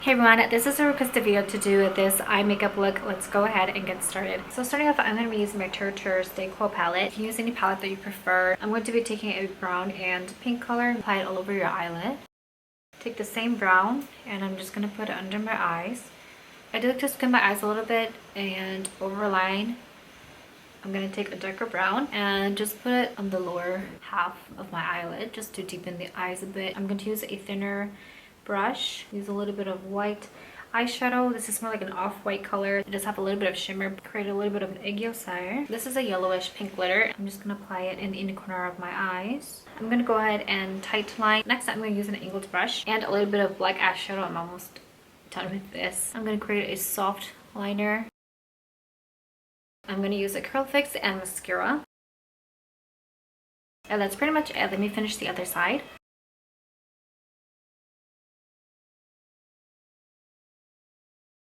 Hey everyone, this is a requested video to do this eye makeup look. Let's go ahead and get started. So starting off, I'm going to be using my Turtur's Stay Cool palette. You can use any palette that you prefer. I'm going to be taking a brown and pink color and apply it all over your eyelid. Take the same brown and I'm just going to put it under my eyes. I do like to squint my eyes a little bit and overline. I'm going to take a darker brown and just put it on the lower half of my eyelid just to deepen the eyes a bit. I'm going to use a thinner brush, use a little bit of white eyeshadow. This is more like an off-white color. It does have a little bit of shimmer, create a little bit of an aiguille. This is a yellowish pink glitter. I'm just going to apply it in the inner corner of my eyes. I'm going to go ahead and tight line. Next, I'm going to use an angled brush and a little bit of black eyeshadow. I'm almost done with this. I'm going to create a soft liner. I'm going to use a curl fix and mascara. And that's pretty much it. Let me finish the other side.